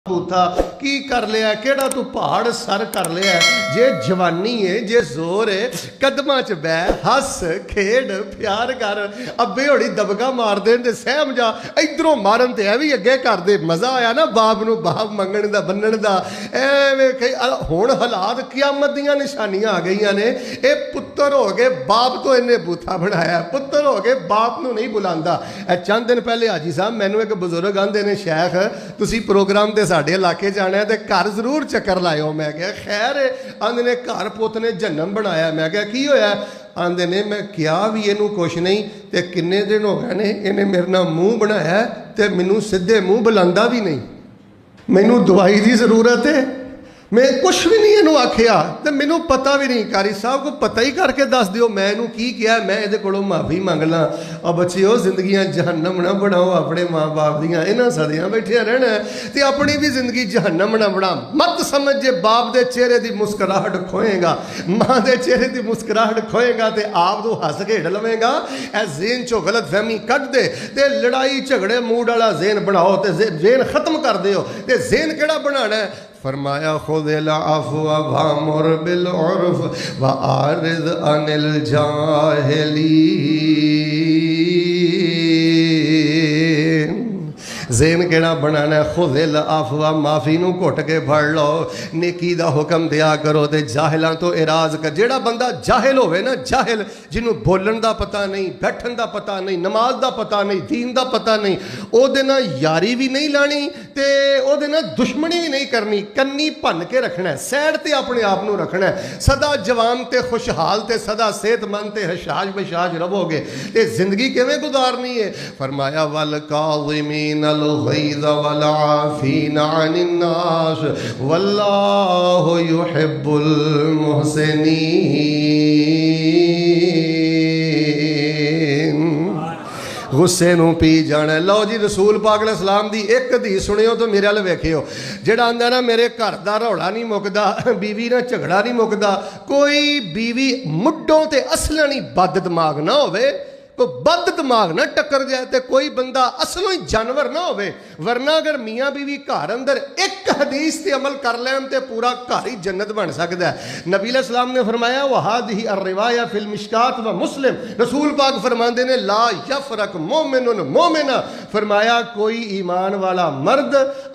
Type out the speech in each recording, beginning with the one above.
बूथा की कर लिया केड़ा तू पहाड़ सर कर लिया जे जवानी है जे जोर है कदमां च बह हस खेड प्यार कर अब्बे होड़ी दबका मार देन ते सहम जा इधरों मारन ते भी अगे कर दे मज़ा आया ना बाप नूं बाप मंगण दा बन्नण दा एवें हुण हालात क़यामत दीयां निशानियां आ गईयां ने ए पुत्तर हो गए बाप तो इन्हें बूथा बनाया पुत्तर हो गए बाप नूं नहीं बुलांदा चंद दिन पहले हाजी साहब मैनूं एक बजुर्ग आंदे ने शेख तुसीं प्रोग्राम ते साडे इलाके जाना है तो घर जरूर चक्कर लाओ मैं क्या खैर आंदे ने घर पुत ने जन्म बनाया मैं क्या की होया आंदे ने मैं क्या भी इनू कुछ नहीं तो किन्ने दिन हो गए ने इन्हें मेरे नाल मूँह बनाया तो मैनू सीधे मूँह बुलांदा भी नहीं मैनू दवाई की जरूरत है मैं कुछ भी नहीं इनू आखिया तो मैनू पता भी नहीं कारी साहब को पता ही करके दस दिओ मैं इनू की किया मैं ये कोलों माफ़ी मंग ला और बच्चिओ जिंदगियां जहन्नम ना बनाओ अपने माँ बाप दियां इन्हां सदियां बैठिया रहना तो अपनी भी जिंदगी जहन्नम ना बना मत समझ जे बाप दे चेहरे की मुस्कुराहट खोएगा माँ के चेहरे की मुस्कुराहट खोएगा तो आप तो हस खेड लवेगा ए जेन चो गलत फहमी कट दे ते लड़ाई झगड़े मूड वाला जेन बनाओ तो जेन खत्म कर दिओ ते जेन केड़ा बनाना है फरमाया खुदिल अफ़्व वअमुर बिल उर्फ़ व आरिज़ अनिल जाहिलीन जेन केड़ा बनाना है खुदिल अफ़्व माफ़ी नूं घुट के फड़ लो नेकी दा हुक्म दिया करो ते जाहिलां तो इराज कर जेड़ा बंदा जाहिल होवे ना जाहिल जिन्हों बोलन दा पता नहीं बैठन दा पता नहीं नमाज दा पता नहीं दीन दा पता नहीं ओहदे नाल यारी भी नहीं लानी ते ओहदे नाल दुश्मनी भी नहीं करनी कन्नी भन के रखना है सैड ते अपने आप नूं रखना है सदा जवान ते खुशहाल ते सदा सेहतमंद ते हशाज बशाज रहोगे ते जिंदगी किवें गुजारनी है फरमाया वल काज़िमीन अल गैज़ वल आफ़ीना अनिन नास वल्लाहु युहिब्बुल मुहसिनीन गुस्से नूं पी जाना लो जी रसूल पाक अलैहिस्सलाम दी एक हदीस सुनियो तो मेरे वाल वेखियो जेड़ा आंदा ना मेरे घर दा रौला नहीं मुकदा बीवी ना झगड़ा नहीं मुकदा कोई बीवी मुड्डों ते असलन ही बद दिमाग ना होवे कोई बद दिमाग ना टक्कर जाए तो कोई बंदा असलों ही जानवर ना होवे वरना अगर मियाँ बीवी घर अंदर एक हदीस ते अमल कर लैन तो पूरा घर ही जन्नत बन सकता है नबी अलैहिस्सलाम ने फरमाया वहादिही अर्रिवाया फिल मिशकात व मुस्लिम रसूल पाक फरमाते ने ला यफरक मोमिनुन मोमिना फरमाया कोई ईमान वाला मर्द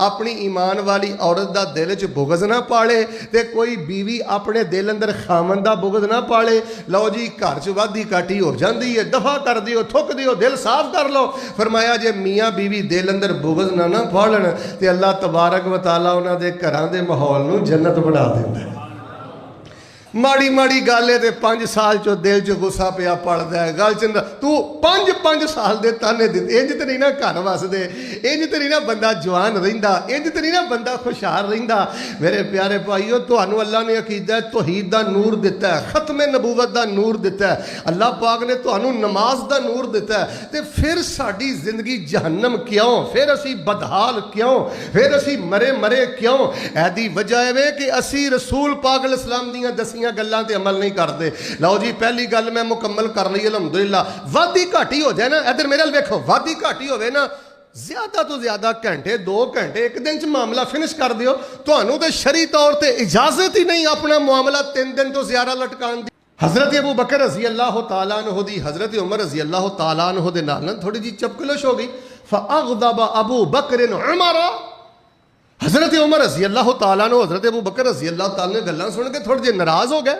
अपनी ईमान वाली औरत दा दिल च बुगज ना पाले ते कोई बीवी अपने दिल अंदर खामन दा बुगज ना पाले लो जी घर च वाधी काटी हो जाती है दफा कर दियो थुक दियो दिल साफ कर लो फरमाया जे मियाँ बीवी दिल अंदर बुगज ना पालन ते अल्लाह तबारक व तआला उन्हां दे घरां दे माहौल नूं जन्नत बना देंदा है माड़ी माड़ी गल है तो 5 साल चो दिल च गुस्सा पिया पड़ता है गल च तू 5 साल दे ताने दे इंज तो नहीं ना घर वसदे इंज तो नहीं ना बंदा जवान रहिंदा इंज तो नहीं ना बंदा खुशहाल रहिंदा मेरे प्यारे भाईओ तुहानू अल्लाह ने अकीदा तौहीद दा नूर दिता है खत्मे नबूवत दा नूर दिता है अल्लाह पाक ने तुहानू नमाज दा नूर दिता है तो फिर साडी जिंदगी जहन्नम क्यों फिर असी बदहाल क्यों फिर असी मरे मरे क्यों ऐदी वजह है कि असी रसूल पाक अलैहिस्सलाम दियां दसियां गल्लां ते अमल नहीं करते लो जी पहली गल मैं मुकम्मल कर ली अलहमदुलिल्लाह वादी घाटी हो जाए ना इधर मेरे वेखो वादी घाटी होवे ना ज्यादा तो ज्यादा घंटे 2 घंटे एक दिन च मामला फिनिश कर दियो तुहानू ते शरी तौर ते इजाजत ही नहीं अपना मामला 3 दिन तो ज्यादा लटकान दी हजरत अबू बकर रजी अल्लाह तआला अन्हु दी हजरत उमर रजी अल्लाह तआला अन्हु दे नाल थोड़ी जी चपकलश हो गई फअग़ज़ब अबू बकर उमर हजरत उमर रजी अल्लाह तआला अन्हु हजरत अबू बकर रजी अल्लाह तआला ने गल्लां सुन के थोड़े जे नाराज हो गए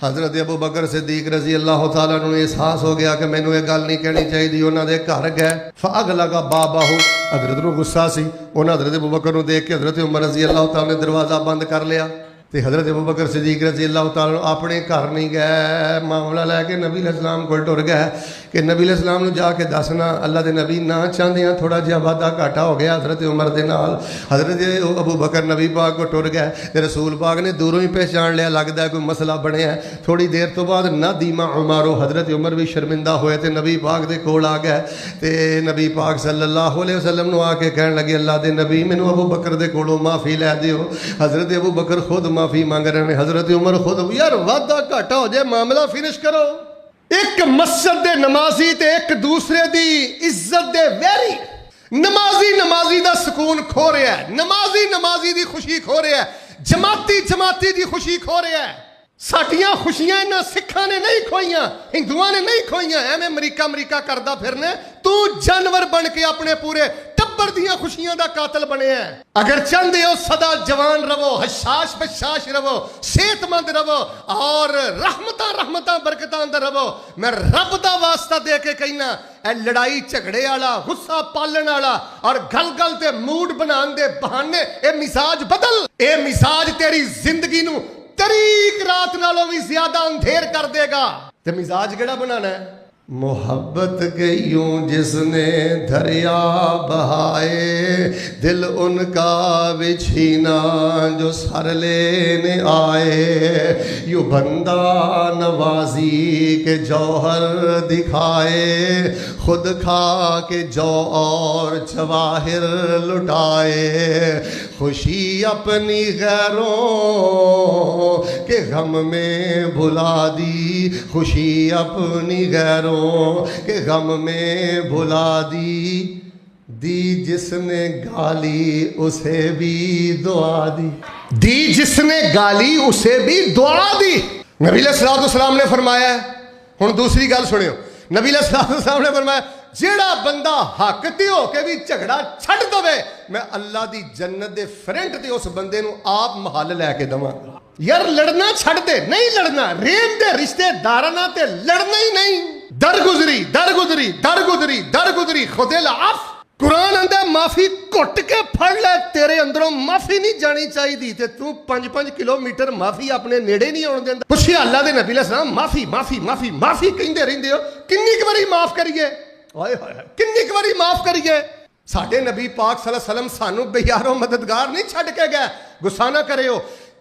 हजरत अबू बकर सिद्दीक रजी अल्लाह तआला अन्हु एहसास हो गया कि मैनू ये गल नहीं कहनी चाहिए उन्होंने दे घर गए फअग़लक़ बाबहू हजरत नूं गुस्सा सी उन्होंने हजरत अबू बकर नूं देख के हजरत उमर रजी अल्लाह तआला ने दरवाज़ा बंद कर लिया तो हजरत अबू बकर सिद्दीक रजी अल्लाह तआला अपने घर नहीं गए मामला लैके नबी अलैहिस्सलाम को टुर गए कि नबी अलैहिस्सलाम नूं जाके दसना अल्लाह के नबी ना चाहते हैं थोड़ा जिहा वाधा घाटा हो गया हजरत उमर दे नाल हजरत अबू बकर नबी पाक को टुर गए तो रसूल पाक ने दूरों ही पहचान लिया लगता है कोई मसला बनया थोड़ी देर तो बाद ना दीमा उमारो हजरत उमर भी शर्मिंदा होए तो नबी पाक के कोल आ गए तो नबी पाक सल्लल्लाहु अलैहि वसल्लम नूं आके कहन लगे अल्लाह के नबी मैनू अबू बकर के कोलों माफ़ी लै दिओ हजरत अबू बकर खुद माफ़ी मांग रहे हैं हजरत उमर खुद यार वादा घाटा हो जाए मामला फिनिश करो एक मस्जिद दे नमाजी ते एक दूसरे दी इज्जत दे वैरी नमाजी दा सुकून खो रहा है, नमाजी दी खुशी खो रहा है, जमाती दी खुशी खो रहा है। साडियां खुशियां इन्हां सिखां ने नहीं खोईयां, हिंदुआं ने नहीं खोईयां। एवें अमरीका करदा फिरना, तू जानवर बन के अपने पूरे टब्बर दियां खुशियां दा कातिल बने है। अगर चाहते हो सदा जवान रवो, हशाश बशाश रवो, सेहतमंद रवो और रहमतां बरकतां अंदर रवो, मैं रब दा वास्ता दे के कहना, ए लड़ाई झगड़े वाला, गुस्सा पालन वाला और गल ते मूड बनाने दे बहाने ए मिजाज बदल। ए मिजाज तेरी जिंदगी नू तरीक रात नालों भी ज्यादा अंधेर कर देगा। ते मिजाज केड़ा बनाना है? मोहब्बत के यूं जिसने दरिया बहाए, दिल उनका बिछीना जो सर लेने आए। यूं बंदा नवाजी के जौहर दिखाए, खुद खा के जौ और जवाहिर लुटाए। खुशी अपनी गैरों के गम में भुला दी, खुशी अपनी गैरों के गम में भुला दी। जिसने गाली उसे भी दुआ दी जिसने गाली उसे भी दुआ दी। नबी अलैहिस्सलाम ने फरमाया, हुण दूसरी गल सुनियो, नबी अलैहिस्सलाम ने फरमाया, जेड़ा बंदा हक ते हो के भी झगड़ा छड़ दवे, मैं अल्लाह दी जन्नत दे फ्रंट ते उस बंदे नू आप महल लैके दवांगा। यार लड़ना छड़ दे, नहीं लड़ना, रेम दे रिश्तेदारां नाल ते लड़ना ही नहीं। दर गुजरी खुदिल अफ। कुरान आंदा माफी घुट के फड़ ले, तेरे अंदरों माफी नहीं जानी चाहिए ते तू 5-5 किलोमीटर माफी अपने नेड़े नहीं आउण देंदा। पुछिया अल्लाह दे नबी अलैहिस्सलाम, माफी कहंदे रहिंदे हो, किन्नी क वारी माफ करिए? किन्नी क वारी माफ करिए? साडे नबी पाक सल्लल्लाहु अलैहि वसल्लम सानू बेयारो मददगार नहीं छड़ के गए। गुस्सा ना करियो,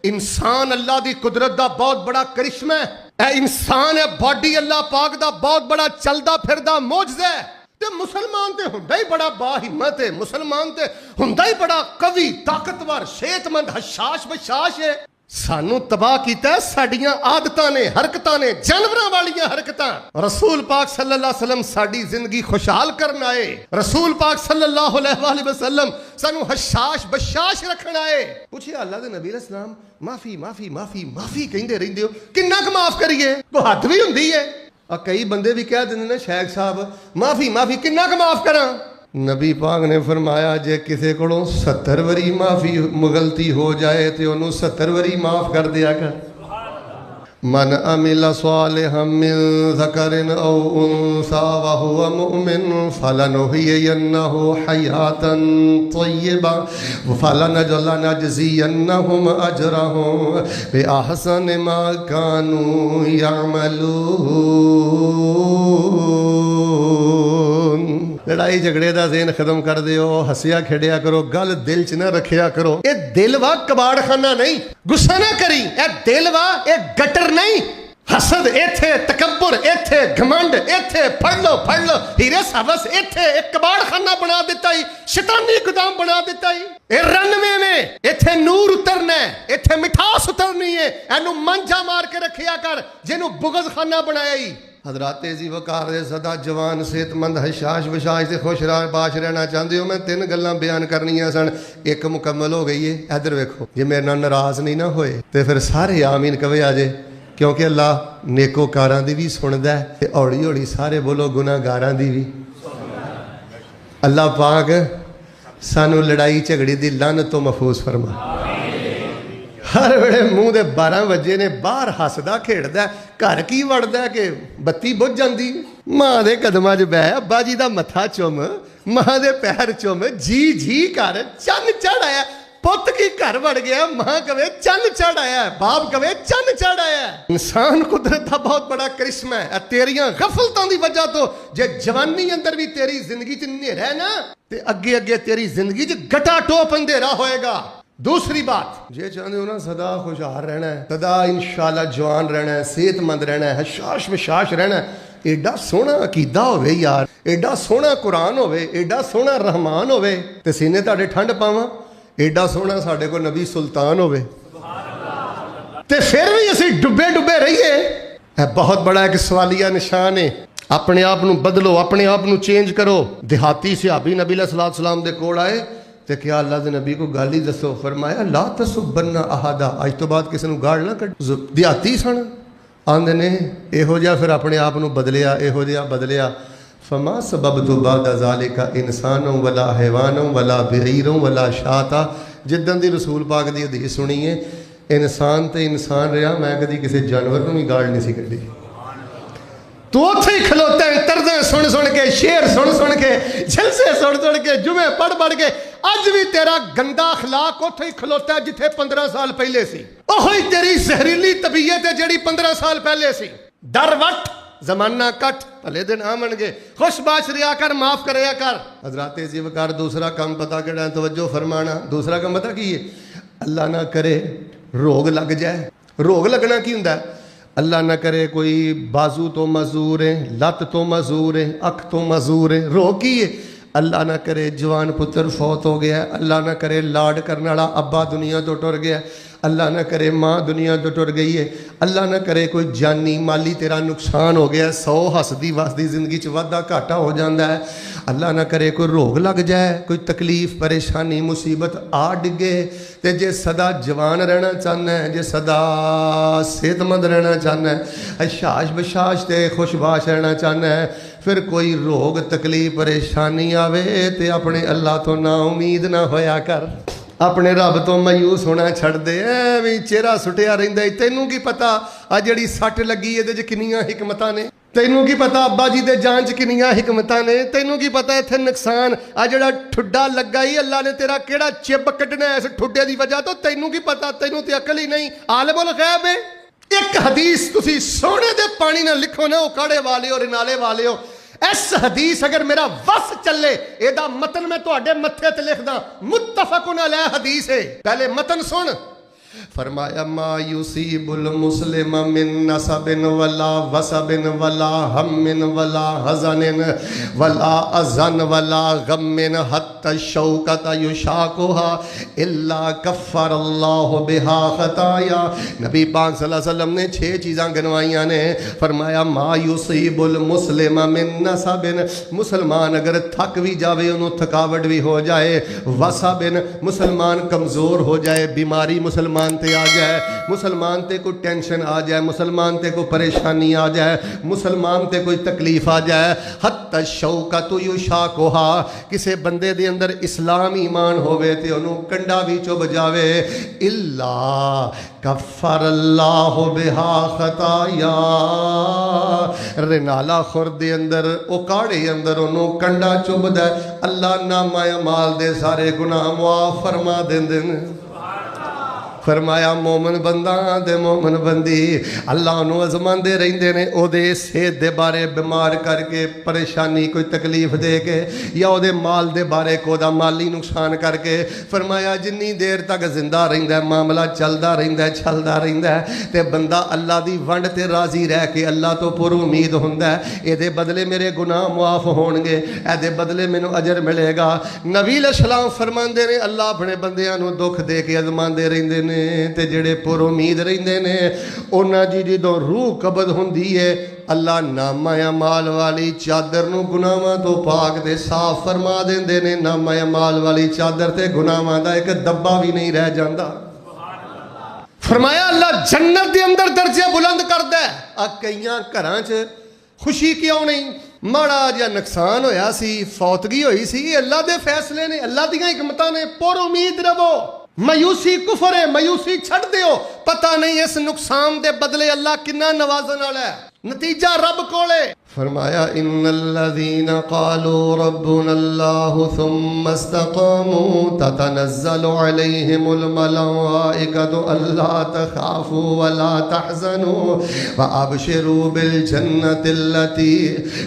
इंसान अल्लाह दी कुदरत दा बहुत बड़ा करिश्मा है। ए इंसान है, बॉडी अल्लाह पाक दा बहुत बड़ा चलदा फिरदा मौजज़ा है। ते मुसलमान ते हुंदा ही बड़ा बाहिम्मत है, मुसलमान ते हुंदा ही बड़ा कवि, ताकतवर, सेहतमंद, हशाश बशाश है। सानू तबाह कीता साडियां आदतां ने, हरकतां ने, जानवरां वालियां हरकतां। रसूल पाक सल्लल्लाहु अलैहि वसल्लम साडी जिंदगी खुशहाल करन आए। रसूल पाक सल्लल्लाहु अलैहि वसल्लम सानू हशाश बशाश रखन आए। पूछिए अल्लाह दे नबी अलैहिस्सलाम, माफी कहंदे रहिंदे हो, किन्ना क माफ करिए? कोई हद भी हुंदी है। कई बंदे भी कह देंगे ना, शेख साहब माफी किन्ना क माफ करा? नबी पाक ने फरमाया, जे किसी को 70 वरी माफी गलती हो जाए तो उन्होंने 70 वरी माफ कर दिया कर। मन अमिल सालिहम मिन ज़करिन औ उन्सा व हुवा मुमिन फलनुहयिन्नहु हयातन तय्यबा फलनजज़ियन्नहुम अजरहुम बिअहसनि मा कानू यअमलून। लड़ाई झगड़े का ज़हन खत्म कर दियो, हसिया खेड़िया करो, गल दिल च ना रखिया करो। ये दिल वा कबाड़ खाना नहीं, गुस्सा ना करी, ये दिल वा ये गटर नहीं। हसद इथे, तकब्बुर इथे, घमंड इथे, फड़ लो हीरे सावस इथे, एक कबाड़ खाना बना दिता ही, शैतानी गोदाम बना दिता ही। ये रनवे में इथे नूर उतरना है, इथे मिठास उतरनी है। एनू मंझा मार के रखिया कर, जिन्हों बुगज खाना बनाया ही। हजराते जी वकार दे सदा जवान सेहतमंद हशाश बशाश से खुश बाश रहना चाहते हो। मैं 3 गल्लां बयान करनियां सन, एक मुकम्मल हो गई है। इधर वेखो, जे मेरे नाल नाराज नहीं ना होए तो फिर सारे आमीन कवे आजे, क्योंकि अल्लाह नेकोकारां दी भी सुनदा है ते हौली हौली सारे बोलो गुनाहगारां दी भी। अल्लाह पाक सानू लड़ाई झगड़ी दी लानत तो महफूज फरमा। हर वेले मूँह दे 12 बजे ने, बाहर हसदा खेड़दा, घर की वड़दा कि बत्ती बुझ जाती। माँ दे कदमां च बह, अब्बा जी दा मत्था चुम, माँ दे पैर चुम, जी कर, चन्न चढ़ाया। पुत की घर वड़ गया, माँ कवे चन्न चढ़ाया, बाप कवे चन्न चढ़ाया। इंसान कुदरत का बहुत बड़ा करिश्मा है। तेरियां गफलतां दी वजह तो जे जवानी अंदर भी तेरी जिंदगी च नेरा है ना, ते अगे अगे तेरी जिंदगी च गटा टोप अंधेरा होएगा। दूसरी बात, जे चाहते हो ना सदा खुशहाल रहना है, सदा इंशाअल्लाह जवान रहना है, सेहतमंद रहना है, हशाश बशाश रहना है, एडा सोहना अकीदा होवे यार, एडा सोहना कुरान होवे, एडा सोहना रहमान होवे ते सीने तुहाडे ठंड पावां, एडा सोहना साडे कोल नबी सुल्तान होवे ते फिर भी असीं डुबे रहिए। है बहुत बड़ा एक सवालिया निशान है। اپنے آپ نو بدلو, اپنے آپ نو چینج کرو. دیہاتی صحابی نبی علیہ الصلوۃ والسلام دے کول آئے تے کیا اللہ دے نبی کو گل ہی دسو. فرمایا لا تسبن احدا, اج تو بعد کسی نو گال نہ کڈ. دیہاتی سن, آندے نے یہو جہا پھر اپنے آپ نو بدلیا, یہو جہا بدلیا. فما سببت بعد ذالک انسان ولا حیوان ولا بعیر ولا شاتا. جدن دی رسول پاک دی حدیث سنی ہے انسان تے انسان رہا, میں کدی کسی جانور نو بھی گال نہیں سی کڈی. تو اتھے ہی کھلوتا ہے تردیں سن سن کے, شعر سن سن کے, جلسے سن سن کے, جمعے پڑھ پڑھ کے. اج بھی تیرا گندا اخلاق اتھے ہی کھلوتا ہے جتھے 15 سال پہلے سی. اوہی تیری زہریلی طبیعت ہے جڑی 15 سال پہلے سی. ڈر وٹ, زمانہ کٹ, بھلے دن آمن گے, خوش باش ریا کر, معاف کریا کر. حضرات زیوکار دوسرا کام پتہ کیڑا, توجہ فرمانا. دوسرا کام پتہ کی ہے, اللہ نہ کرے روگ لگ جائے. روگ لگنا کی ہوندا ہے؟ اللہ نہ کرے کوئی بازو تو مزور ہے, لت تو مزور ہے, اکھ تو مزور ہے. روگ کی ہے؟ اللہ نہ کرے جوان پتر فوت ہو گیا ہے, اللہ نہ کرے لاڈ کرنے والا ابا دنیا تو ٹر گیا ہے, اللہ نہ کرے ماں دنیا تو ٹر گئی ہے, اللہ نہ کرے کوئی جانی مالی تیرا نقصان ہو گیا ہے, 100 ہسدی وسدی زندگی چ وادا گھاٹا ہو جاتا ہے. اللہ نہ کرے کوئی روگ لگ جائے, کوئی تکلیف پریشانی مصیبت آ ڈگے. تے جے صدا جوان رہنا چاہنا ہے, جے صدا صحت مند رہنا چاہنا ہے, حشاش بشاش تے خوش باش رہنا چاہنا ہے, پھر کوئی روگ تکلیف پریشانی آوے تے اپنے اللہ تو نا امید نہ ہویا کر, اپنے رب تو مایوس ہونا چھڑ دے. ایویں چہرہ سٹیا رہندا ہے. تینوں کی پتہ آ جڑی سٹ لگی ہے تے کنیاں حکمتاں نے؟ تینوں کی پتہ ابا جی دے جان چ کنیاں حکمتاں نے؟ تینوں کی پتہ ایتھے نقصان آ جڑا ٹھڈا لگا ہی اللہ نے تیرا کیڑا چب کڈنا ہے اس ٹھڈے دی وجہ تو؟ تینوں کی پتہ؟ تینوں تے عقل ہی نہیں. عالم الغیب ہے. ایک حدیث تسی سونے دے پانی نہ لکھو نا, اکاڑے والے ہو رنالے والے ہو. اس حدیث اگر میرا وس چلے ایدہ متن میں تو اڈے متھے تے لکھ دا, متفقن علیہ حدیث ہے. پہلے متن سن. فرمایا ما یصیب المسلم من نصب ولا وصب ولا ہم ولا حزن ولا اذن ولا غم حتى الشوکۃ یشاقها الا کفر اللہ بها خطایا. نبی پاک صلی اللہ علیہ وسلم نے 6 چیزاں گنوائیاں نے. فرمایا ما یصیب المسلم من نصب, مسلمان اگر تھک بھی جاوے انہوں تھکاوٹ بھی ہو جائے, وصب مسلمان کمزور ہو جائے, بیماری مسلمان تے آ جائے, مسلمان تے کوئی ٹینشن آ جائے, مسلمان تے کوئی پریشانی آ جائے, مسلمان تے کوئی تکلیف آ جائے, حتی الشوکۃ یشاقها, کسے بندے دے اندر اسلام ایمان ہوئے تے انہوں کنڈا بھی چوب جاوے, الا کفر اللہ بها خطایا, رنالا خور دے اندر اکاڑے اندر انہوں کنڈا چوب دے, اللہ نامہ اعمال دے سارے گناہ معاف فرما دین دین. فرمایا مومن بندہ دے مومن بندی اللہ انہوں ازمان دے رہندے نے, او دے صحت دے بارے بیمار کر کے پریشانی کوئی تکلیف دے کے, یا او دے مال دے بارے کو دا مالی نقصان کر کے. فرمایا جنی دیر تک زندہ رہندہ ہے معاملہ چلدا رہندہ ہے چلدا رہندہ ہے, تے بندہ اللہ دی ونڈ تے راضی رہ کے اللہ تو پر امید ہوندہ ہے, اے دے بدلے میرے گناہ معاف ہونگے, اے دے بدلے میں نو اجر ملے گا. نبی علیہ السلام فرمان دے نے اللہ اپنے بندیاں نو دکھ دے کے ازمان دے رہندے نے, تے جڑے پر امید رہندے نے اونا جی جدوں روح قبض ہوندی ہے اللہ نامہ اعمال والی چادر نو گناہاں تو پاک دے صاف فرما دیندے نے. نامہ اعمال والی چادر تے گناہاں دا ایک دبا بھی نہیں رہ جاندا. فرمایا اللہ جنت دے اندر درجے بلند کردا ہے. آ کئیاں گھراں چ خوشی کیوں نہیں؟ ماڑا جا نقصان ہویا سی, فوتگی ہوئی سی, اللہ دے فیصلے نے, اللہ دیاں حکمتاں نے. پر امید رہو. مایوسی کفر ہے, مایوسی چھڑ دیو. پتہ نہیں اس نقصان دے بدلے اللہ کنا نوازن والا ہے, نتیجہ رب کولے. فرمایا ان الذين قالوا ربنا الله ثم استقاموا تتنزل عليهم الملائكة الا تخافوا ولا تحزنوا وابشروا بالجنة التي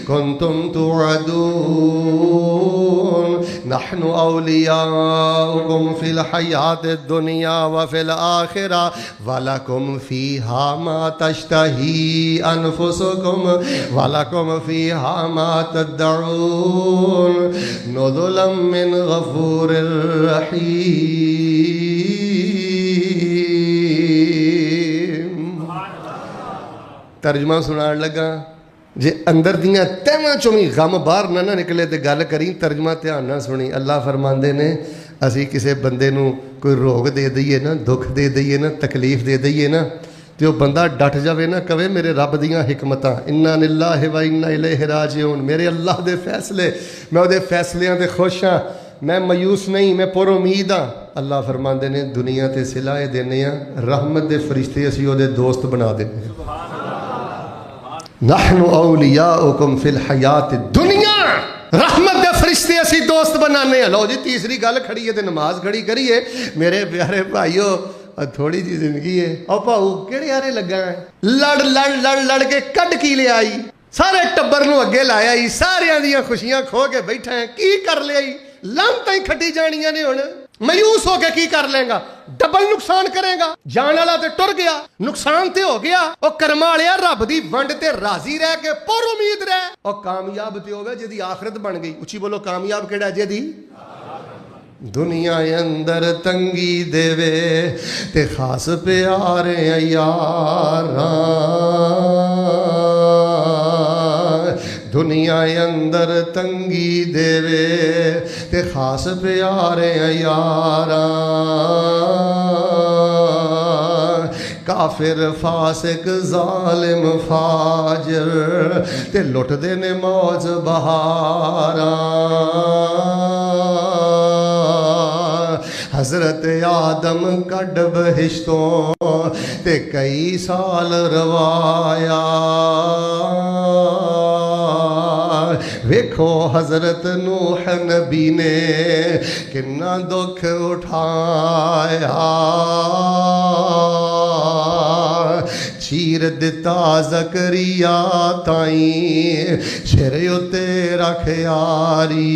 كنتم توعدون نحن اولياؤكم في الحياة الدنيا وفي الآخرة ولكم فيها ما تشتهي انفسكم ولكم فيها ما تدعون نزلا من غفور رحيم. ترجمہ سنان لگا. जे अंदर दियां तैवां चों भी गम बाहर ना निकले तो गल करी, तर्जमा ध्यान ना सुनी। अल्लाह फरमाते ने असी किसी बंदे नूं कोई रोग दे दईए ना, दुख दे दईए ना, तकलीफ दे दईए ना, तो बंदा डट जाए ना, कवे मेरे रब दियां हिकमतां, इन्ना लिल्लाहि व इन्ना इलैहि राजिऊन, मेरे अल्लाह दे फैसले, मैं उहदे फैसलियां ते खुश हाँ, मैं मायूस नहीं, मैं पुर उम्मीद हाँ। अल्लाह फरमाते ने दुनिया ते सिलाए देने रहमत दे फरिश्ते असी उहदे दोस्त बना देने। नहनु औलियाउकुम फिल हयात दुनिया, रहमत दे फरिश्ते असी दोस्त बनाने। लो जी तीसरी गल खड़ी है तो नमाज खड़ी करिए। मेरे प्यारे भाईओ थोड़ी जी जिंदगी है। और भाऊ केड़े यारे लगा है, लड़ लड़ लड़ लड़ के कड की ले आई, सारे टब्बर नूं अगे लाया ही, सारियां दियां खुशियां खो के बैठा है, की कर लिया ही, लानतां ही खट्टी जानियां ने। हुण मायूस होके की कर लेगा, डबल नुकसान करेगा। जान वाला तो टुर गया, नुकसान तो हो गया। और कर्मा वालिया रब दी वंड ते राजी रह के पुर उम्मीद रह। और कामयाब ते होवे जिहदी आखिरत बन गई। उची बोलो कामयाब केड़ा जिहदी दुनिया अंदर तंगी देवे ते खास प्यारे यारा, दुनिया अंदर तंगी देवे ते खास प्यारे यारा, काफिर फासिक जालिम फाजिर ते लुटदे ने मौज बहारा। हजरत आदम कड बहिश्तों ते कई साल रवाया, वेखो हजरत नूह नबी ने किन्ना दुख उठाया, चीर दिता ज़करिया ताई सिर उत्ते रख यारी,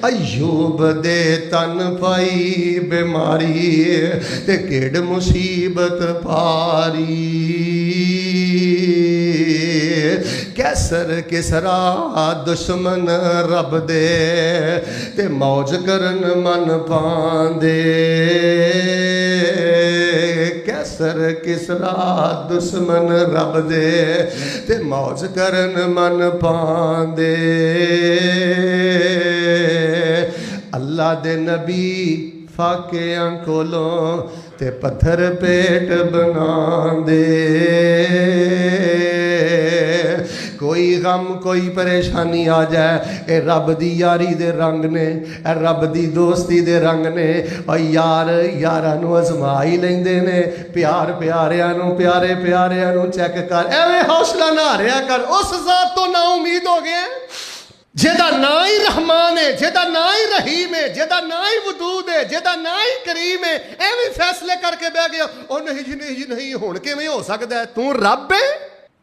अयूब दे तन पाई बीमारी ते किड़ मुसीबत पारी, कैसर किसरा दुश्मन रब दे ते मौज करन मन पांदे, कैसर किसरा दुश्मन रब दे ते मौज करन मन पांदे। अल्लाह दे नबी फाकियां कोलों ते पत्थर पेट बना दे, कोई गम कोई परेशानी आ जाए ए रब दी यारी दे रंग ने, ए रब दी दोस्ती दे रंग ने। और यार यारां नूं अजमा ही लैंदे ने, प्यार प्यारियां नूं प्यारे प्यारियां नूं चेक कर, एवें हौसला ना हारिया कर। उस जात तो ना उम्मीद हो गया जेदा ना ही रहमान है, जेदा ना ही रहीम है, जेदा ना ही वदूद है, जेदा ना ही करीम है, एवें फैसले करके बह गया। ओ नहीं जी नहीं जी नहीं, हुण किवें हो सकदा है, तू रब है,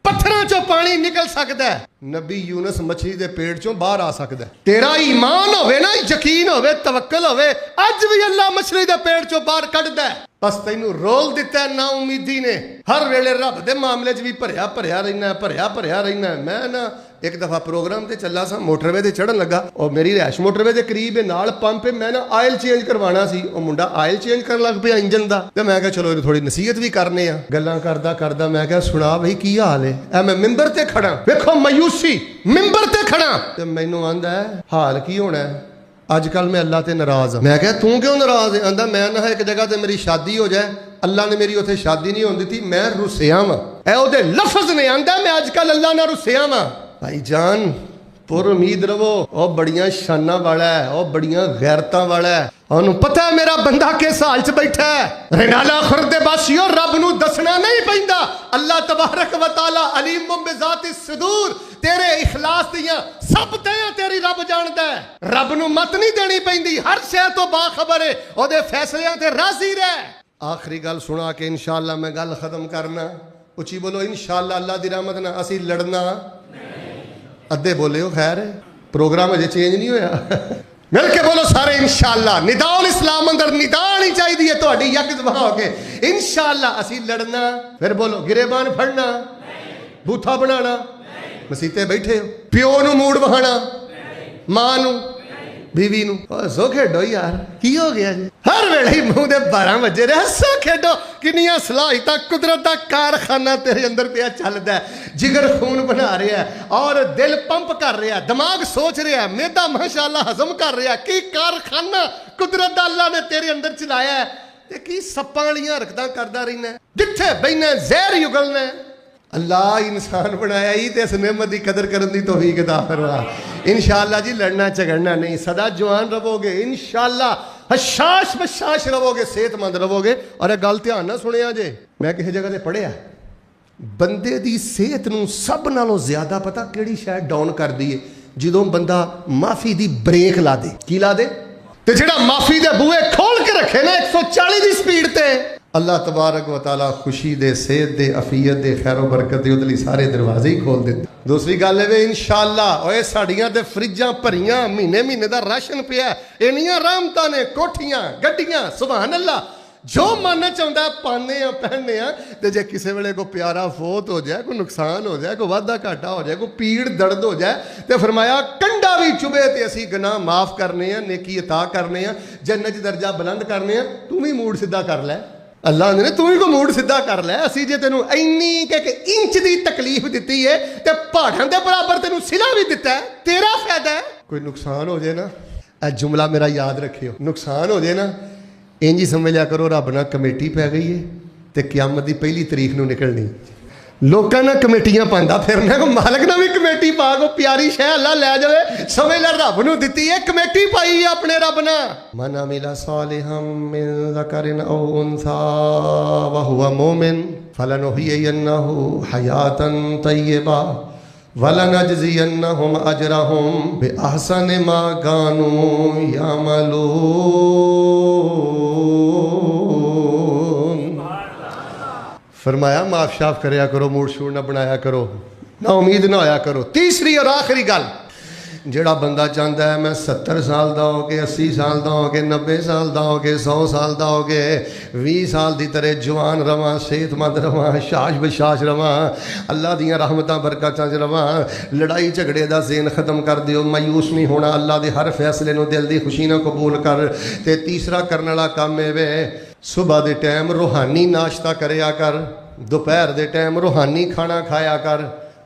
पत्थरों चों पानी निकल सकता है, नबी यूनुस मछली के पेट चों बाहर आ सकता है। तेरा ईमान होवे ना, यकीन होवे, तवक्कल होवे, अज भी अल्लाह मछली के पेट चों बाहर कढ़दा है। बस तैनू रोल दिता है ना उम्मीदी ने, हर वेले रब दे मामले च भी भरिया भरिया रहना, भरिया भरिया रहना। मैं ना एक दफा प्रोग्राम ते चला सा, मोटरवे ते चढ़न लगा, और मेरी रैश मोटरवे के करीब है, नाल पंप है, मैं ना आयल चेंज करवाना सी। वो मुंडा आयल चेंज करन लग पिया इंजन दा, ते मैं कहा चलो थोड़ी नसीहत भी करने आ। गल्लां करदा करदा मैं कहा सुना भाई की हाल है। ऐ मैं मिंबर ते खड़ा, वेखो मायूसी, मिंबर ते खड़ा, ते मैनू आंदा है हाल की होना है, अजकल मैं अल्लाह ते नाराज हाँ। मैं कहा तू क्यों नाराज है? आंदा मैं ना एक जगह ते मेरी शादी हो जाए, अल्लाह ने मेरी उत्थे शादी नहीं होंदी थी, मैं रुसिया वा। ऐ ओदे लफ्ज ने, आंदा मैं अजकल अल्लाह नाल रुसिया वा। भाई जान पुर उम्मीद रवो, ओ बड़ियां शाना वाला है, ओ बड़ियां गैरतां वाला है, ओनू पता है मेरा बंदा किस हाल च बैठा है। रनाला खुर्द बासियो रब नू दसना नहीं पैंदा, अल्लाह तबारक व तआला अलीमुम बिज़ाति सुदूर, तेरे इखलास दियां सब तैयां तेरी रब जानदा है। रब नू मत नहीं देनी पैंदी, हर शय तो बाखबर है, ओदे फैसलियां ते राजी रह। आखिरी गल सुना के इंशाअल्लाह मैं गल खत्म करना। उची बोलो इंशाअल्लाह, अल्लाह दी रहमत नाल असीं लड़ना अद्धे बोले हो, खैर प्रोग्राम अजे चेंज नहीं होया। मिल के बोलो सारे इंशाअल्लाह। निदाउल इस्लाम अंदर निदा आनी चाहिए तुहाडी यक जबान हो के, इंशाअल्लाह असीं लड़ना। फिर बोलो गिरेबान फड़ना, बूथा बनाना, मसीते बैठे हो, प्यो नू मूड बहाना, मां नू, بیوی نو ہسو کھیڈو یار کی ہو گیا جی ہر ویلے ہی منہ دے 12 بجے رہے ہسو کھیڈو کنیاں صلاحیتاں قدرت دا کارخانہ تیرے اندر پیا چلدا ہے جگر خون بنا رہا ہے اور دل پمپ کر رہا ہے دماغ سوچ رہا ہے معدہ ماشاءاللہ ہضم کر رہا ہے کی کارخانہ قدرت دا اللہ نے تیرے اندر چلایا ہے تے کی سپاں والیاں حرکتاں کردا رہنا ہے جتھے بہنا زہر یگلنا ہے اللہ انسان بنایا ہی تے اس نعمت دی قدر کرن دی توفیق عطا فرما انشاءاللہ جی لڑنا جھگڑنا نہیں سدا جوان رہو گے انشاءاللہ حشاش بشاش رہو گے صحت مند رہو گے اور ایک گل دھیان نہ سنیا جے میں کسی جگہ تے پڑھیا بندے دی صحت نو سب نالوں زیادہ پتہ کیڑی شے ڈاؤن کر دی جدوں بندہ معافی دی بریک لا دے کی لا دے تے جڑا معافی دے بوئے کھول کے رکھے نا 140 دی سپیڈ تے اللہ تبارک و تعالیٰ خوشی دے صحت دے عافیت دے خیر و برکت دے ادلی سارے دروازے ہی کھول دیں دوسری گل ہے انشاءاللہ اوے ساڑیاں تے فریجاں بھریاں مہینے دا راشن پیا انیاں رحمتاں نے کوٹھیاں گڈیاں سبحان اللہ جو من چاہتا ہے پانے ہیں پہننے ہیں تے جے کسے ویلے کو پیارا فوت ہو جائے کوئی نقصان ہو جائے کوئی وعدہ گھاٹا ہو جائے کوئی پیڑ درد ہو جائے تے فرمایا کنڈا بھی چبے تے اسی گناہ معاف کرنے ہیں نیکی عطا کرنے ہیں جنت درجہ بلند کرنے ہیں تو بھی موڈ سیدھا کر لے اللہ نے تو ہی کو موڈ سیدھا کر لے اسی جے تینوں اینی کہ انچ دی تکلیف دیتی ہے تے پہاڑاں دے برابر تینوں صلہ بھی دیتا ہے تیرا فائدہ ہے کوئی نقصان ہو جائے نا اے جملہ میرا یاد رکھیو نقصان ہو جائے نا انج ہی سمجھ لیا کرو رب نہ کمیٹی پی گئی ہے تے قیامت دی پہلی تاریخ نو نکلنی لوکاں نہ کمیٹیاں پاندا پھرنا کو مالک نہ بھی کمیٹی پا کو پیاری شے اللہ لے جاوے سمجھ لے رب نو دتی ہے کمیٹی پائی ہے اپنے رب نہ من عمل صالحا من ذکر او انثى وهو مؤمن فلنحيينه حیاتا طیبہ وَلَنَجْزِيَنَّهُمْ أَجْرَهُمْ بِأَحْسَنِ مَا كَانُوا يَعْمَلُونَ فرمایا معاف شاف کریا کرو موڈ شوڑ نہ بنایا کرو نہ امید نہ ہویا کرو تیسری اور آخری گل جڑا بندہ چاہتا ہے میں 70 سال دا ہو کے 80 سال دا ہو کے 90 سال دا ہو کے 100 سال دا ہو کے 20 سال دی طرح جوان رواں صحت مند رواں شاش بشاش رواں اللہ دیاں رحمتاں برکتاں چ رواں لڑائی جھگڑے دا ذہن ختم کر دیو مایوس نہیں ہونا اللہ دے ہر فیصلے نو دل دی خوشی نہ قبول کر تے تیسرا کرن والا کام اے وے صبح دے ٹائم روحانی ناشتہ کریا کر دوپہر دے ٹائم روحانی کھانا کھایا کر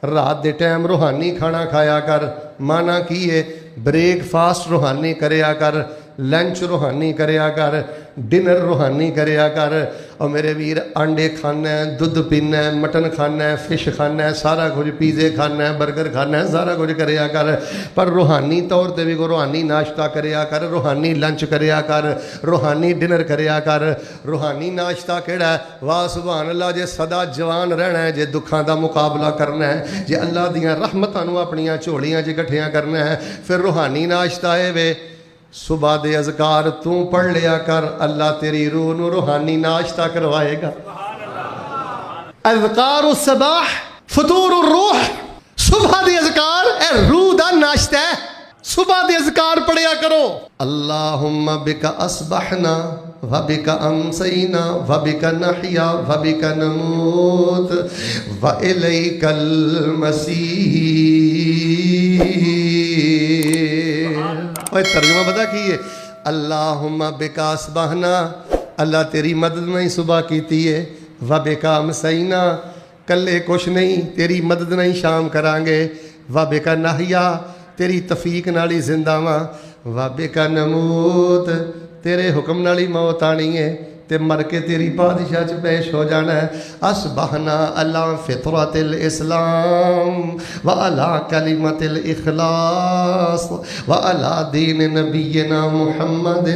رات دے ٹائم روحانی کھانا کھایا کر مانا کی ہے بریک فاسٹ روحانی کریا کر لنچ روحانی کریا کر ڈنر روحانی کریا کر اور میرے ویر انڈے کھانا ہے دودھ پینا ہے مٹن کھانا ہے فش کھانا ہے سارا کچھ پیزے کھانا ہے برگر کھانا ہے سارا کچھ کریا کر پر روحانی طور تے بھی کو روحانی ناشتہ کریا کر روحانی لنچ کریا کر روحانی ڈنر کریا کر روحانی ناشتہ کیڑا ہے واہ سبحان اللہ جے سدا جوان رہنا ہے جے دکھاں دا مقابلہ کرنا ہے جے اللہ دیاں رحمتاں نو اپنیاں جھولیاں چ اکٹھیاں کرنا ہے پھر روحانی ناشتہ اے وے صبح دے اذکار تو پڑھ لیا کر اللہ تیری روح نو روحانی ناشتہ کروائے گا اذکار الصباح فطور الروح صبح دے اذکار اے روح دا ناشتہ ہے صبح دے اذکار پڑھیا کرو اللہم بک اصبحنا وبک امسینا وبک نحیا وبک نموت والیک المصیر ترجمہ پتہ کی ہے اللہم بکا اصبحنا اللہ تیری مدد نہیں صبح کیتی ہے وبکا امسینا کلے کچھ نہیں تیری مدد نہیں شام کرانگے وبکا نحیا تیری تفیق نالی زندہ ماں وبکا نموت تیرے حکم نالی موت آنی ہے تے مر کے تیری بادشاہ چ پیش ہو جانا ہے اصبحنا علی فطرت الاسلام وعلی کلمت الاخلاص وعلی دین نبینا محمد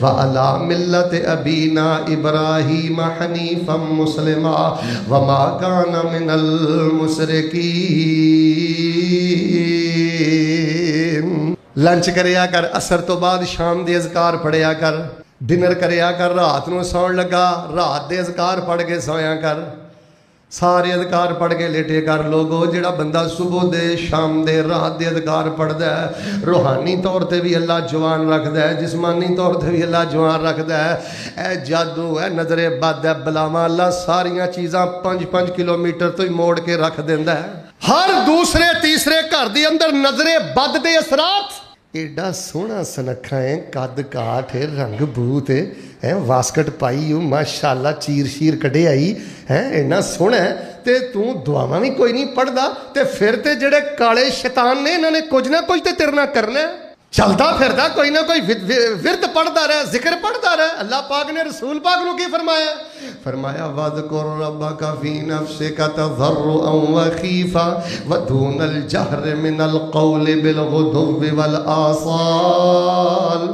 وعلی ملت ابینا ابراہیم حنیفا مسلما وما کان من المشرکین لنچ کریا کر عصر تو بعد شام دے اذکار پڑھیا کر ڈنر کریا کر رات نو سون لگا رات دے اذکار پڑھ کے سویا کر سارے اذکار پڑھ کے لیٹے کر لوگو جڑا بندہ صبح دے شام دے رات دے اذکار پڑھدا ہے روحانی طور تے بھی اللہ جوان رکھدا ہے جسمانی طور تے بھی اللہ جوان رکھدا ہے اے جادو ہے نظر بد ہے بلاواں اللہ ساریاں چیزاں 5-5 کلومیٹر تو ہی موڑ کے رکھ دیندا ہے ہر دوسرے تیسرے گھر دے اندر نظر بد دے اثرات एडा सोहना सुनखा है, कद काठ है, रंग बूत है, वास्कट पाई हो माशाअल्लाह, चीर शीर कढ़े आई है, इन्ना सोहना है ते तू दुआवां भी कोई नहीं पढ़दा ते फिर ते जेड़े काले शैतान ने इन्हां ने कुछ ना कुछ ते तेरे नाल करना है। चलता फिरदा कोई ना कोई विरद पढ़ता रहे, जिक्र पढ़ता रहे। अल्लाह पाक ने रसूल पाक को की फरमाया? फरमाया वज़कुर रब्बका फी नफ्सिका तज़र्रुअन व खीफा व दूनल जहर मिनल क़ौलि बिल गुदुव्वि वल आसाल।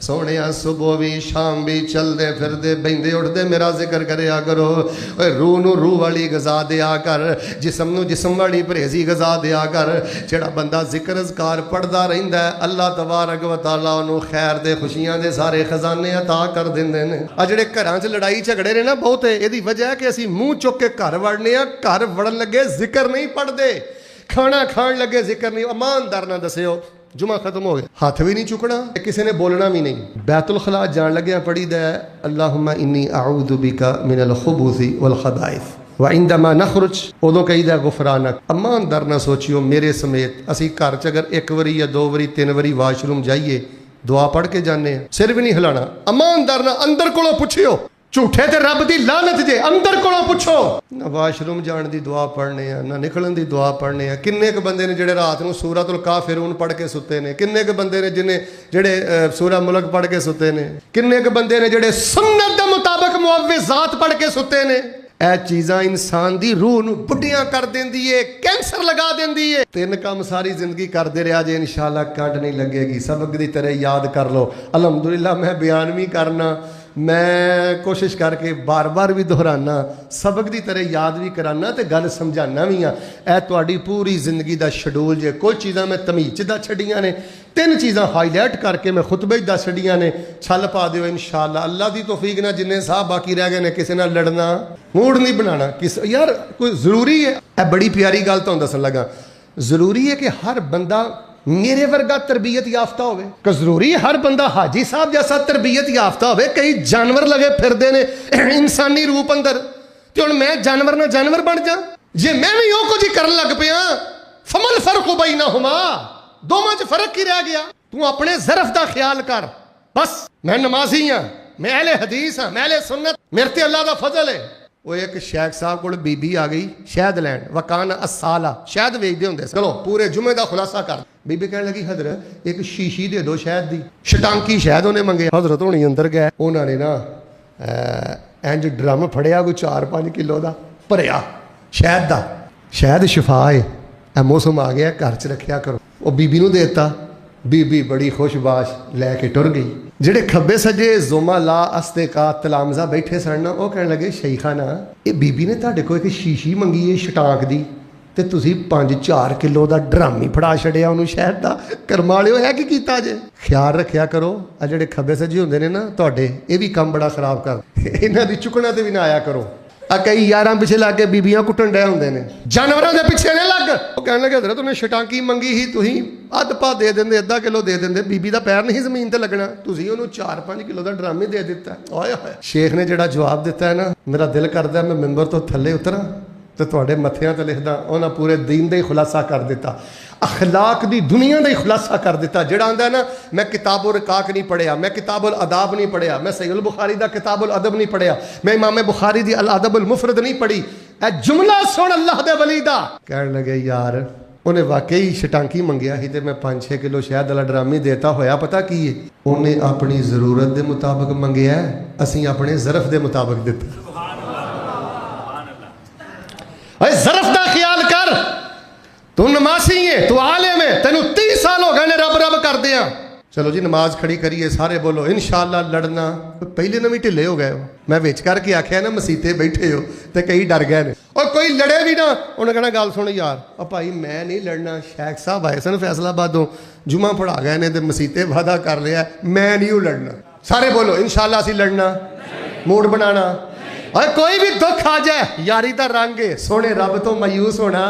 सोने सुबह भी शाम भी चलते फिरते बहिंदे उठते मेरा जिक्र करया करो। रूह नूं रूह वाली गज़ा दिया कर, जिसम नूं जिसम वाली परहेज़ी गज़ा दिया कर। जिहड़ा बंदा जिक्र अज़कार पढ़दा रहिंदा है, अल्लाह तबारक व तआला उहनूं खैर दे खुशियां दे सारे खजाने अता कर दिंदे ने। आ जिहड़े घरां च लड़ाई झगड़े ने ना बहुत है, इहदी वजह है कि असीं मूँह चुक के घर वड़ने आ, घर वड़न लगे जिक्र नहीं पढ़ते, खाना खाण लगे जिक्र नहीं। ईमानदार ना दसियो जुमा खत्म हो गया, हाथ भी नहीं चुकना, किसी ने बोलना भी नहीं। बैतुल खला जान लगे पढ़ी दा अल्लाहुम्मा इन्नी अऊज़ु बिका मिनल खुबूसी वल खबाइस व इंदमा नखरुज, उदों कहीदा गुफरानक। ईमानदार ना सोचियो मेरे समेत असी घर च अगर एक बारी या दो बारी तीन बारी वाशरूम जाइए दुआ पढ़ के जाने, सिर भी नहीं हिलाना। ईमानदार ना अंदर कोलों पुछियो, झूठे ते रब दी लानत जे, अंदर कोलों पुछो ना। वाशरूम जान दी दुआ पढ़ने आ ना निकलन दी दुआ पढ़ने आ। किन्ने क बंदे ने जेड़े रात नूं सूरतुल काफिरून पढ़ के सुते ने, किन्ने क बंदे ने जिन्हें जेड़े सूरह मुल्क पढ़ के सुते ने, किन्ने क बंदे ने जेड़े सुन्नत दे मुताबिक मुअव्विज़ात पढ़ के सुते ने। ਇਹ चीज़ां इंसान दी रूह नूं बुढ़ियां कर देंदी है, कैंसर लगा देंदी है। तीन काम सारी जिंदगी करते रहा जे, इंशाअल्लाह कंड नहीं लगेगी। सबक दी तरह याद कर लो। अलहमदुलिल्लाह मैं बयान भी करना, मैं कोशिश करके बार बार भी दोहराना, सबक की तरह याद भी कराना तो गल समझाना भी हाँ। यह तुहाडी पूरी जिंदगी का शेड्यूल जे। कुछ चीज़ां मैं तमीज दस छड़ियां ने, तीन चीज़ां हाईलाइट करके मैं खुतबे दस छड़ियां ने। छल पा दिओ इंशाअल्लाह, अल्लाह की तौफीक ना जिन्ने साहब बाकी रह गए ने, किसी नाल लड़ना मूड नहीं बनाना। किस यार कोई ज़रूरी है, यह बड़ी प्यारी गल तुहानूं दस्सण लगा। ज़रूरी है कि हर बंदा मेरे वर्गा तरबियत याफ्ता होवे? कि जरूरी है हर बंदा हाजी साहब जैसा तरबियत याफ्ता होवे? कई जानवर लगे फिरदे ने इंसानी रूप अंदर, ते हुण मैं जानवर ना जानवर बन जा? जे मैं भी वो कुछ ही करन लग पिया, फमल फर्क बैनहुमा, दोवां च फर्क ही रह गया। तू अपने ज़रफ दा ख्याल कर। बस मैं नमाजी हाँ, मैं अहले हदीस हाँ, मैं अहले सुन्नत, मेरे ते अल्लाह दा फजल है। वो एक शेख साहब को बीबी आ गई शहद लैन, वकान असाला, शहद वेचते होंगे। चलो पूरे जुमे का खुलासा कर। बीबी कहने लगी हजरत एक शीशी दे दो शहद दी। शटांकी शहद उन्हें मंगे। हजरत होनी अंदर गए, उन्होंने ना इंज ड्रम फड़िया कोई 4-5 किलो का भरिया शहद का। शहद शिफा है, मौसम आ गया घर च रखिया करो। वो बीबी नूं देता, बीबी बड़ी खुशबाश लैके टुर गई। ਜਿਹੜੇ ਖੱਬੇ ਸੱਜੇ ਜ਼ੁਮਲਾ ਅਸਤਿਕਾ ਤਲਾਮਜ਼ਾ ਬੈਠੇ ਸਨ ਨਾ, ਉਹ ਕਹਿਣ ਲੱਗੇ ਸ਼ੈਖਾਨਾ ਇਹ ਬੀਬੀ ਨੇ ਤੁਹਾਡੇ ਕੋਲ ਇੱਕ ਸ਼ੀਸ਼ੀ ਮੰਗੀ ਹੈ ਸ਼ਟਾਂਕ ਦੀ, ਤੇ ਤੁਸੀਂ 5-4 ਕਿਲੋ ਦਾ ਡਰਮ ਹੀ ਫੜਾ ਛੜਿਆ ਉਹਨੂੰ ਸ਼ਹਿਦ ਦਾ। ਕਰਮਾ ਵਾਲਿਓ ਹੈ ਕੀ ਕੀਤਾ ਜੇ? ਖਿਆਲ ਰੱਖਿਆ ਕਰੋ, ਆ ਜਿਹੜੇ ਖੱਬੇ ਸੱਜੇ ਹੁੰਦੇ ਨੇ ਨਾ ਤੁਹਾਡੇ, ਇਹ ਵੀ ਕੰਮ ਬੜਾ ਖਰਾਬ ਕਰ, ਇਹਨਾਂ ਦੀ ਚੁੱਕਣਾ ਤੇ ਵੀ ਨਾ ਆਇਆ ਕਰੋ। आ कई यारां पिछे लग के बीबियां कुटन डे होंदे ने, जानवरों के पिछे नहीं लग। वो कहने लगे हजरत उन्हें शटांकी मंगी ही, तुसीं अद्ध पा दे देंदे, अद्धा किलो दे देंदे, बीबी का पैर नहीं जमीन ते लगना, तुसीं उन्होंने 4-5 किलो का ड्रम ही दे दिता। ओए होए शेख ने जिहड़ा जवाब दिता है ना, मेरा दिल करदा मैं मैंबर तो थल्ले उतरा तो तुहाडे मत्थियां ते लिखदा। उन्हां पूरे दीन दा ही खुलासा कर दिता, अखलाक दी दुनिया का ही खुलासा कर दिता। जिहड़ा आंदा ना मैं किताबुल रिकाक नहीं पढ़िया, मैं किताबुल अदाब नहीं पढ़िया, मैं सहीहुल बुखारी दा किताबुल अदब नहीं पढ़िया, मैं इमाम बुखारी दी अल अदबुल मुफरद नहीं पढ़ी। ए जुमला सुन अल्लाह दे वली दा। कहने लगे यार उन्हें वाकई शटांकी मंगया ही, तो मैं 5-6 किलो शहद वाला ड्रम ही देता होया। पता की है, उन्हें अपनी जरूरत के मुताबिक मंगया, असीं अपने ज़रफ के मुताबिक दिता। ज़रफ का ख्याल कर, तू नमाजी है, तू आलिम है, तेनू 30 साल हो गए ने रब रब कर दिया। चलो जी नमाज खड़ी करिए, सारे बोलो इंशाअल्लाह। लड़ना पहले नवी ढिले हो गए हो, मैं विच करके आख्या ना मसीते बैठे हो तो कई डर गए ने। और कोई लड़े भी ना, उन्हें कहना गल सुन यार, और भाई मैं नहीं लड़ना, शेख साहब आए सन फैसलाबादों, जुमा पढ़ा गए ने, मसीते वादा कर लिया मैं नहीं लड़ना। सारे बोलो इंशाअल्लाह असीं लड़ना, मूड बनाना। और कोई भी दुख आ जाए, यारी का रंग है, सोने रब तो मायूस होना।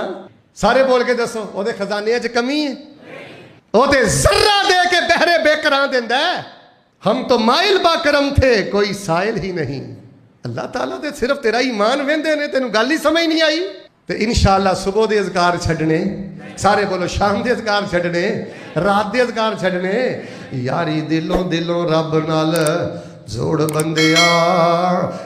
सारे बोल के दसो ओदे खजाने च कमी है? ओदे जर्रा दे के बहरे बेकरां देंदा है। हम तो माइल बाकरम थे, कोई साइल ही नहीं। अल्लाह ताला ते सिर्फ तेरा ईमान वेंदे ने, तेनू गल ही समझ नहीं आई। ਤੇ ਇਨਸ਼ਾਅੱਲਾ ਸੁਬਹ ਦੇ ਅਜ਼ਕਾਰ ਛੱਡਣੇ, ਸਾਰੇ ਬੋਲੋ ਸ਼ਾਮ ਦੇ ਅਜ਼ਕਾਰ ਛੱਡਣੇ, ਰਾਤ ਦੇ ਅਜ਼ਕਾਰ ਛੱਡਣੇ। ਯਾਰੀ ਦਿਲੋਂ ਦਿਲੋਂ ਰੱਬ ਨਾਲ ਜੋੜ ਬੰਦਿਆ,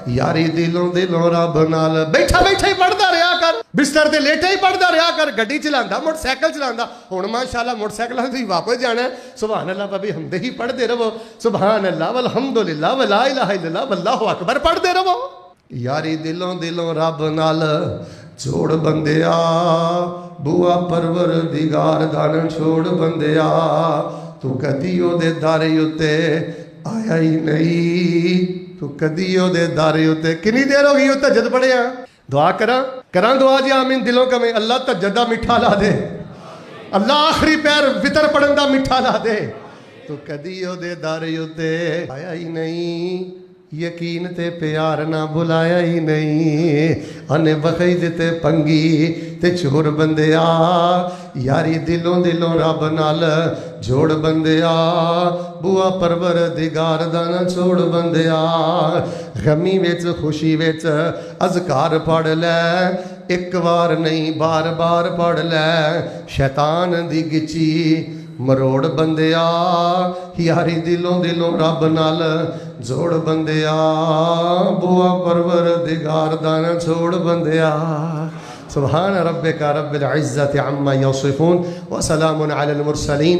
ਯਾਰੀ ਦਿਲੋਂ ਦਿਲੋਂ ਰੱਬ ਨਾਲ। ਬੈਠਾ ਬੈਠਾ ਹੀ ਪੜਦਾ ਰਿਹਾ ਕਰ, ਬਿਸਤਰ ਤੇ ਲੇਟੇ ਹੀ ਪੜਦਾ ਰਿਹਾ ਕਰ, ਗੱਡੀ ਚਲਾਉਂਦਾ, ਮੋਟਰਸਾਈਕਲ ਚਲਾਉਂਦਾ। ਹੁਣ ਮਾਸ਼ਾਅੱਲਾ ਮੋਟਰਸਾਈਕਲਾਂ ਤੇ ਵਾਪਸ ਜਾਣਾ, ਸੁਭਾਨ ਅੱਲਾਹ ਭਾਬੀ ਹਮਦੇ ਹੀ ਪੜਦੇ ਰਹੋ, ਸੁਭਾਨ ਅੱਲਾਹ ਵਲਹਮਦੁਲਿल्लाह ਵਲਾ ਇਲਾਹਾ ਇल्लल्लाह ਵੱਲਾਹੁ ਅਕਬਰ ਪੜਦੇ ਰਹੋ। ਯਾਰੀ ਦਿਲੋਂ ਦਿਲੋਂ ਰੱਬ ਨਾਲ ਜੋੜ ਬੰਦਿਆ, ਬੂਆ ਪਰਵਰਦਿਗਾਰ ਦਾ ਨਾ ਛੋੜ ਬੰਦਿਆ। ਤੂੰ ਕਦੀ ਉਹਦੇ ਦਰ ਉੱਤੇ ਆਇਆ ਹੀ ਨਹੀਂ, ਤੂੰ ਕਦੀ ਉਹਦੇ ਦਰ ਉੱਤੇ। ਕਿੰਨੀ ਦੇਰ ਹੋ ਗਈ ਉਹ ਤਹੱਜਦ ਪੜਿਆ? ਦੁਆ ਕਰਾਂ ਦੁਆ ਜੀ ਆਮੀਨ ਦਿਲੋਂ ਕਵੇਂ। ਅੱਲਾ ਤਹੱਜਦ ਦਾ ਮਿੱਠਾ ਲਾ ਦੇ, ਅੱਲਾ ਆਖਰੀ ਪੈਰ ਵਿਤਰ ਪੜਨ ਦਾ ਮਿੱਠਾ ਲਾ ਦੇ। ਤੂੰ ਕਦੀ ਉਹਦੇ ਦਰ ਉੱਤੇ ਆਇਆ ਹੀ ਨਹੀਂ, ਯਕੀਨ ਤੇ ਪਿਆਰ ਨਾ ਬੁਲਾਇਆ ਹੀ ਨਹੀਂ। ਅਨੇ ਬਖਈ ਦਿੱਤੇ ਪੰਗੀ ਤੇ ਚੋਰ ਬੰਦਿਆ, ਯਾਰੀ ਦਿਲੋਂ ਦਿਲੋਂ ਰੱਬ ਨਾਲ ਜੋੜ ਬੰਦਿਆ। ਬੂਆ ਪਰਵਰਦਿਗਾਰ ਦਾ ਨਾ ਛੋੜ ਬੰਦਿਆ। ਗਮੀ ਵਿੱਚ ਖੁਸ਼ੀ ਵਿੱਚ ਅਜ਼ਕਾਰ ਪੜ ਲੈ, ਇੱਕ ਵਾਰ ਨਹੀਂ ਬਾਰ ਬਾਰ ਪੜ ਲੈ। ਸ਼ੈਤਾਨ ਦੀ ਗਿੱਚੀ ਮਰੋੜ ਬੰਦਿਆ, ਯਾਰੀ ਦਿਲੋਂ ਦਿਲੋਂ ਰੱਬ ਨਾਲ ਜੋੜ ਬੰਦਿਆ। ਬੂਆ ਪਰਵਰਦਿਗਾਰ ਦਾ ਨਾ ਛੋੜ ਬੰਦਿਆ। ਸੁਭਾਨ ਰੱਬਿਕ ਰੱਬਿਲ ਇਜ਼्ज़ति अम्मा यसिफून व सलामुन अलल मुरसलीन।